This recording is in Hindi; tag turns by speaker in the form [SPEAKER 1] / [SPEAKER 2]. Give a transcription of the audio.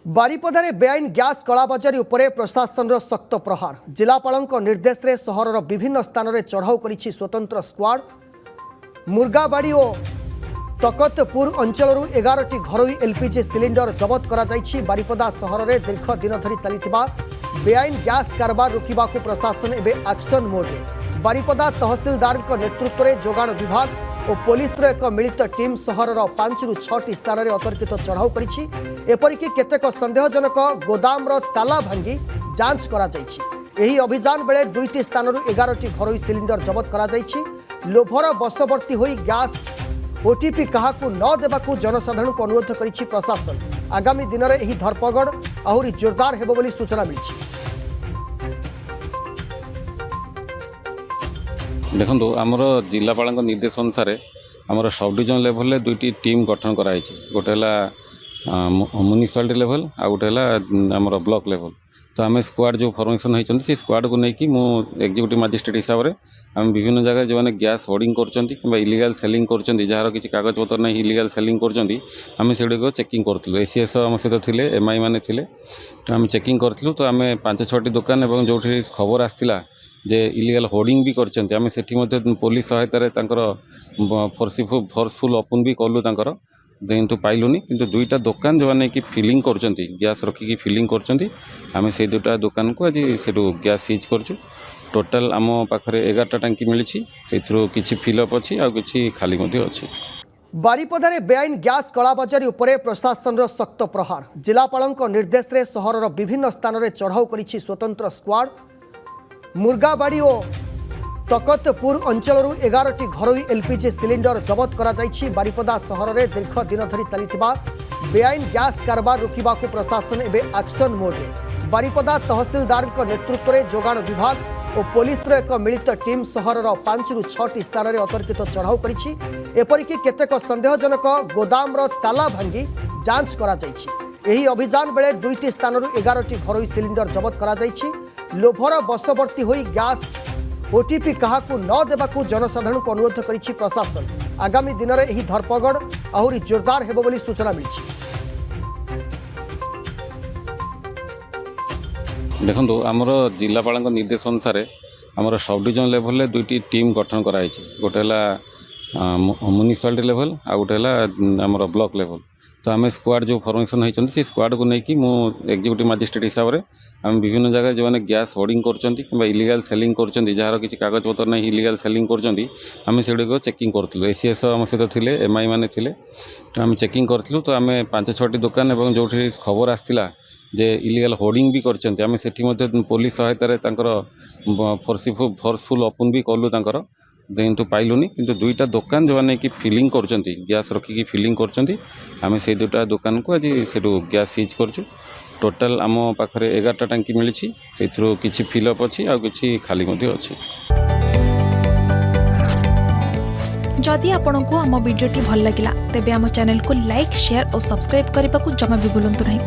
[SPEAKER 1] बारिपदारे बेआईन ग्यास कलाबजारी उपरे प्रशासन शक्त प्रहार जिलापाल निर्देश रे सहरर विभिन्न स्थान में चढ़ाऊ करिछि स्वतंत्र स्क्वाड मुर्गाबाड़ी और तकतपुर अंचल 11टी घरोई एलपीजी सिलिंडर जबत करा जाइछि। बारिपदा सहर में दीर्घ दिन धरी चलिथिबा बेआईन ग्यास कारबार रोकिबा को प्रशासन एबे एक्शन मोड रे बारिपदा तहसीलदार नेतृत्व में जोगाण विभाग और पुलिस एक मिलित टीम सहरर 5 ରୁ 6टी स्थान में अतर्कित चढ़ाऊ करिछि। एपरिक केतेक संदेहजनक गोदाम ताला भांगी जांच करा जाइछि। एही अभियान बेले 2टी स्थान 11टी घरोई सिलिंडर जबत करा जाइछि। लोभर बशवर्ती होई गैस ओटीपी काहाकू न देबाकू जनसाधारण को अनुरोध करिछि प्रशासन। आगामी दिन में यह धरपगड़ आहुरी जोरदार हेबो बोली सूचना मिली।
[SPEAKER 2] देखो आमर जिलापाल निर्देश अनुसार आमर सब डिविजन लेवल में 2टी टीम गठन कराई। गोटे है म्युनिसिपालिटी लेवल आ गोटे है आमर ब्लॉक लेवल। तो आम स्क्वाड जो फॉर्मेशन होती से स्क्वाड को लेकिन मु एग्जीक्यूटिव मजिस्ट्रेट हिसाब से आम विभिन्न जगह जो मैंने गैस होर्डिंग कर इलीगल सेलिंग कर किसी कागज पत्र नहीं इलीगल सेलिंग कर चेकिंग करूँ। एसीएस आम सहित थे एमआई मैंने थे आम चेकिंग करूँ। तो आम 5-6टी दुकान और जो खबर आसाला जे इलीगल होर्डिंग भी करछन्ते आमे सेठी मध्ये पुलिस सहायता फोर्सफुल ओपन भी कलु किंतु पाइलुनी। किंतु 2टा दुकान जो माने कि फिलिंग करछन्ती गैस रखिकी फिलिंग करछन्ती आमे से 2टा दुकान को आज सेठू गैस सीज करछु। टोटाल आम पाखरे 11टा टांकी मिली से किछि फिलअप अछि आ किछि खाली मध्ये अछि।
[SPEAKER 1] बारिपदारे बेआईन ग्यास कलाबजारी उपरे प्रशासन शक्त प्रहार जिलापाल निर्देश रे सहरर विभिन्न स्थान में चढ़ाऊ करिछि स्वतंत्र स्क्वाड मुर्गाबाड़ी और तकतपुर अंचल 11टी घरोई एलपीजी सिलिंडर जबत करा जाइछि। बारिपदा सहर में दीर्घ दिन धरी चलिथिबा बेआईन ग्यास कारबार रोकिबा को प्रशासन एबे एक्शन मोड रे बारिपदा तहसीलदार नेतृत्व में जोगाण विभाग और पुलिस एक मिलित टीम सहरर 5 ରୁ 6टी स्थान में अतर्कित चढ़ाऊ करिछि। एपरिक केतेक संदेहजनक गोदाम ताला भांगी जांच करा जाइछि। एही अभियान बेले 2टी स्थान 11टी घरोई सिलिंडर जबत करा जाइछि। लोभर बशवर्ती होई गैस ओटीपी काहाकू न देबाकू जनसाधारण को अनुरोध करिछि प्रशासन। आगामी दिन में यह धरपगड़ आहुरी जोरदार हेबो बोली सूचना मिली।
[SPEAKER 2] देखो आमर जिलापाल निर्देश अनुसार आमर सब डिविजन लेवल में 2टी टीम गठन कराई। गोटे है म्युनिसिपालिटी लेवल आ गोटे है आमर ब्लॉक लेवल। तो आम स्क्वाड जो फॉर्मेशन होती से स्क्वाड को लेकिन मु एग्जीक्यूटिव मजिस्ट्रेट हिसाब से आम विभिन्न जगह जो मैंने गैस होर्डिंग कर इलीगल सेलिंग कर किसी कागज पत्र नहीं इलीगल सेलिंग कर चेकिंग करूँ। एसीएस आम सहित थे एमआई मैंने थे आम चेकिंग करूँ। तो आम 5-6टी दुकान और जो खबर आसाला जे इलीगल होर्डिंग भी करछन्ते आमे सेठी मध्ये पुलिस सहायता फोर्सफुल ओपन भी कलु किंतु पाइलुनी। किंतु 2टा दुकान जो माने कि फिलिंग करछन्ती गैस रखिकी फिलिंग करछन्ती आमे से 2टा दुकान को आज सेठू गैस सीज करछु। टोटाल आम पाखरे 11टा टांकी मिली से किछि फिलअप अछि आ किछि खाली मध्ये अछि।
[SPEAKER 3] जदि आपंक आम भिडी भल लगा तेब आम चैनल को लाइक शेयर और सब्सक्राइब करने को जमा भी भूलु नहीं।